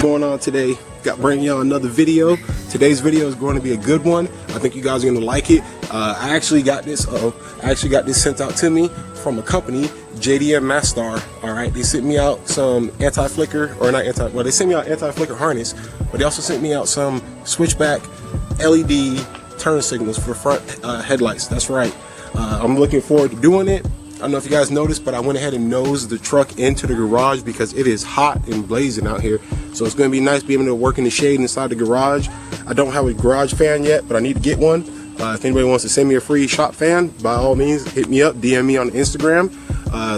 going on today? Got bringing y'all another video. Today's video is going to be a good one. I think you guys are going to like it. I actually got this sent out to me from a company, JDM Mastar. All right, they sent me out some anti-flicker, or not anti. Well, they sent me out anti-flicker harness, but they also sent me out some switchback LED turn signals for front headlights. That's right. I'm looking forward to doing it. I don't know if you guys noticed, but I went ahead and nosed the truck into the garage because it is hot and blazing out here. So it's going to be nice being able to work in the shade inside the garage. I don't have a garage fan yet, but I need to get one. If anybody wants to send me a free shop fan, by all means, hit me up, DM me on Instagram.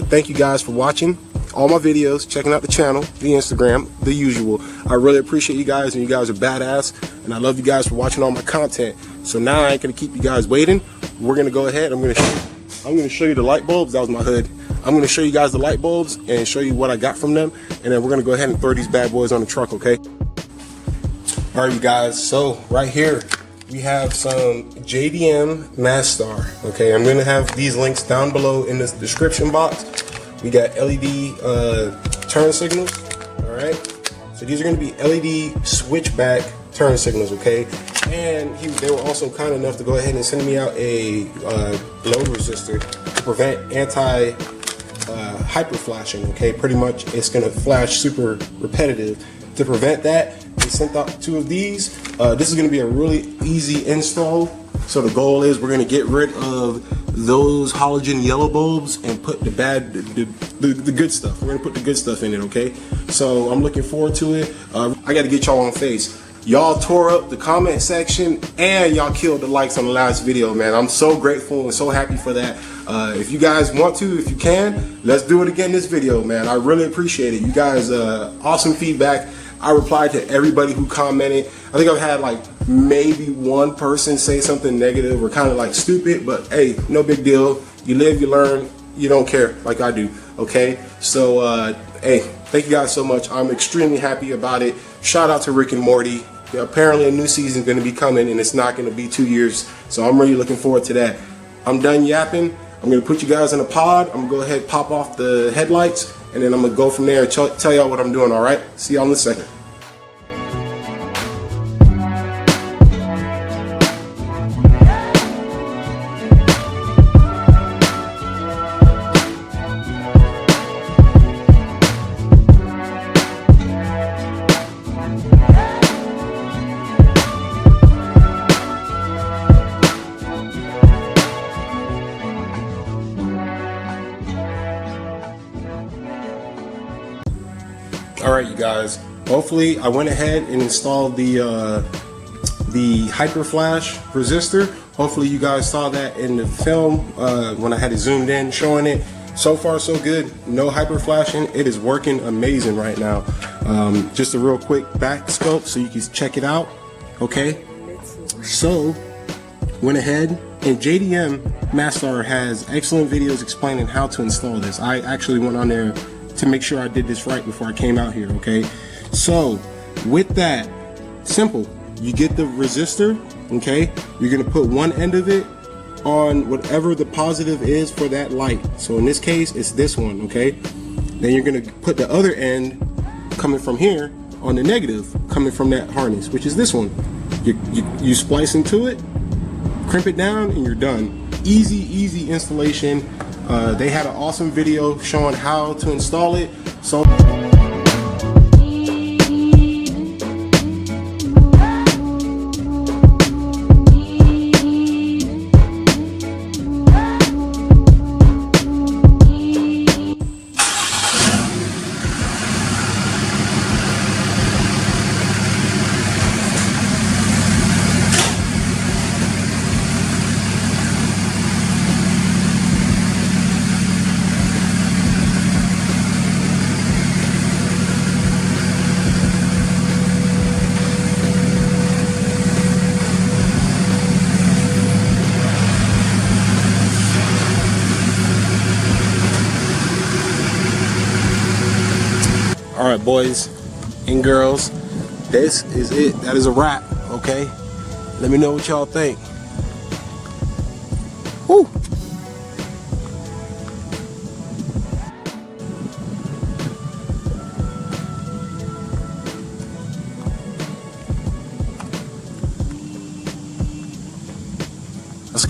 Thank you guys for watching all my videos, checking out the channel, the Instagram, the usual. I really appreciate you guys, and you guys are badass, and I love you guys for watching all my content. So now I ain't going to keep you guys waiting. We're going to go ahead. I'm going to show you the light bulbs. That was my hood. I'm going to show you guys the light bulbs and show you what I got from them, and then we're going to go ahead and throw these bad boys on the truck, okay? All right, you guys, so right here we have some JDM Mastar, okay? I'm going to have these links down below in the description box. We got LED turn signals, all right? So these are going to be LED switchback turn signals, okay? And they were also kind enough to go ahead and send me out a load resistor to prevent hyper flashing, okay? Pretty much it's gonna flash super repetitive. To prevent that, they sent out 2 of these. This is gonna be a really easy install. So the goal is we're gonna get rid of those halogen yellow bulbs and put the good stuff. We're gonna put the good stuff in it, okay? So I'm looking forward to it. I gotta get y'all on face. Y'all tore up the comment section and y'all killed the likes on the last video, man. I'm so grateful and so happy for that. If you guys want to, if you can, let's do it again this video, man. I really appreciate it. You guys, awesome feedback. I replied to everybody who commented. I think I've had like maybe one person say something negative or kind of like stupid, but hey, no big deal. You live, you learn, you don't care like I do, okay? So, hey, thank you guys so much. I'm extremely happy about it. Shout out to Rick and Morty. Apparently a new season is going to be coming, and it's not going to be 2 years, so I'm really looking forward to that. I'm done yapping. I'm going to put you guys in a pod. I'm going to go ahead and pop off the headlights, and then I'm going to go from there and tell y'all what I'm doing, all right? See y'all in a second. Alright, you guys, hopefully I went ahead and installed the hyper flash resistor. Hopefully you guys saw that in the film when I had it zoomed in showing it. So far so good, no hyper flashing. It is working amazing right now. Just a real quick back scope so you can check it out, okay? So went ahead, and JDM Mastar has excellent videos explaining how to install this. I actually went on there to make sure I did this right before I came out here, okay? So with that, simple. You get the resistor, okay? You're gonna put one end of it on whatever the positive is for that light. So in this case, it's this one, okay? Then you're gonna put the other end coming from here on the negative, coming from that harness, which is this one. You splice into it, crimp it down, and you're done. Easy installation. They had an awesome video showing how to install it. So Alright, boys and girls, this is it. That is a wrap, okay? Let me know what y'all think. Woo!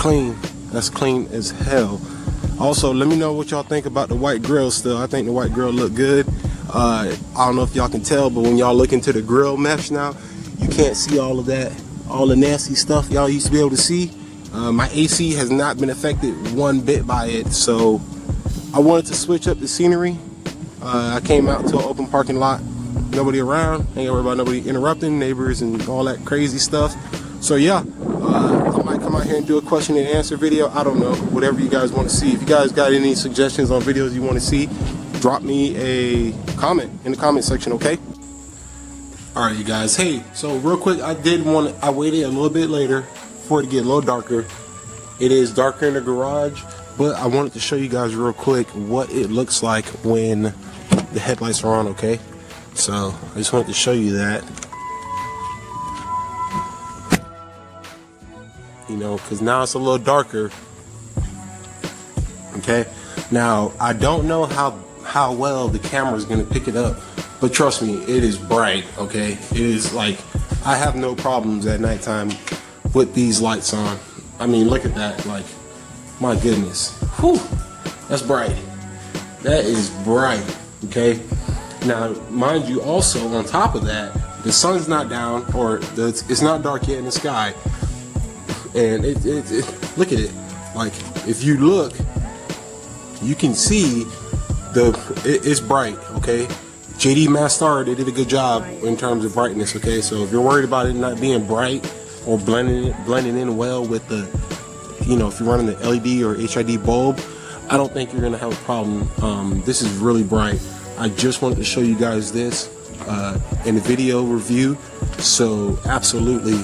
clean. That's clean as hell. Also, let me know what y'all think about the white grill still. I think the white grill look good. I don't know if y'all can tell, but when y'all look into the grill mesh now, you can't see all of that, all the nasty stuff y'all used to be able to see. My AC has not been affected one bit by it, so I wanted to switch up the scenery. I came out to an open parking lot, nobody around, ain't gotta worry about nobody interrupting, neighbors and all that crazy stuff. So yeah, I might come out here and do a question and answer video. I don't know, whatever you guys want to see. If you guys got any suggestions on videos you want to see, drop me a comment in the comment section, okay? All right, you guys. Hey, so real quick, I waited a little bit later for it to get a little darker. It is darker in the garage, but I wanted to show you guys real quick what it looks like when the headlights are on, okay? So I just wanted to show you that. You know, because now it's a little darker. Okay, now I don't know how well the camera is going to pick it up, but trust me, it is bright. Okay, it is like, I have no problems at nighttime with these lights on. I mean, look at that, like, my goodness. Whew, that's bright. That is bright. Okay, now mind you, also on top of that, the sun's not down, or it's not dark yet in the sky. And look at it. Like, if you look, you can see it's bright. Okay, JDM Mastar, they did a good job in terms of brightness. Okay, so if you're worried about it not being bright or blending in well with the, you know, if you're running the LED or HID bulb, I don't think you're gonna have a problem. This is really bright. I just wanted to show you guys this in the video review. So absolutely,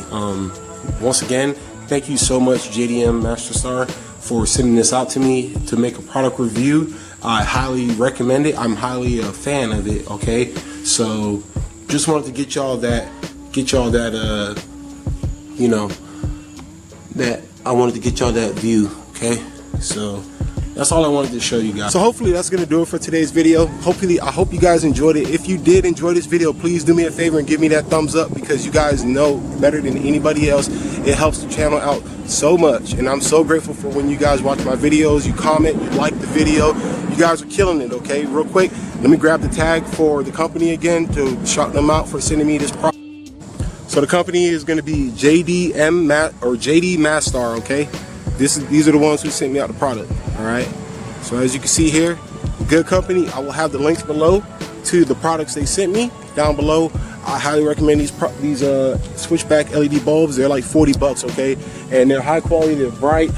once again, thank you so much, JDM Mastar, for sending this out to me to make a product review. I highly recommend it. I'm highly a fan of it. Okay, so just wanted to get y'all that, you know, that I wanted to get y'all that view. Okay, so that's all I wanted to show you guys. So hopefully that's gonna do it for today's video. I hope you guys enjoyed it. If you did enjoy this video, please do me a favor and give me that thumbs up, because you guys know better than anybody else, it helps the channel out so much. And I'm so grateful for when you guys watch my videos, you comment, you like the video. You guys are killing it. Okay, real quick, let me grab the tag for the company again to shout them out for sending me this product. So the company is going to be JDM Mastar. Okay, these are the ones who sent me out the product. All right, so as you can see here, good company. I will have the links below to the products they sent me down below. I highly recommend these switchback LED bulbs. They're like 40 bucks, okay, and they're high quality, they're bright.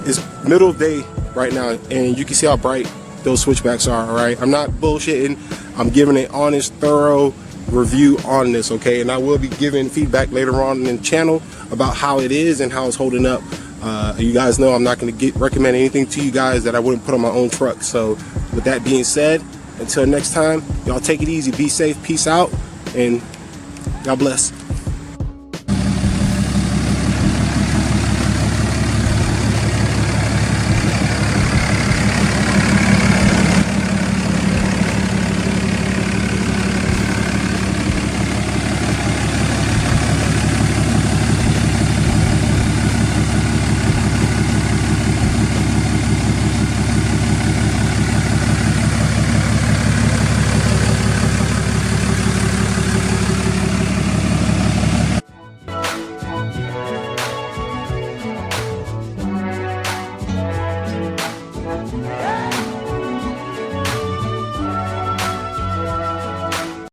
It's middle of day right now, and you can see how bright those switchbacks are. All right, I'm not bullshitting. I'm giving an honest, thorough review on this, okay, and I will be giving feedback later on in the channel about how it is and how it's holding up. You guys know I'm not going to recommend anything to you guys that I wouldn't put on my own truck. So with that being said, until next time, y'all take it easy, be safe, peace out, and God bless.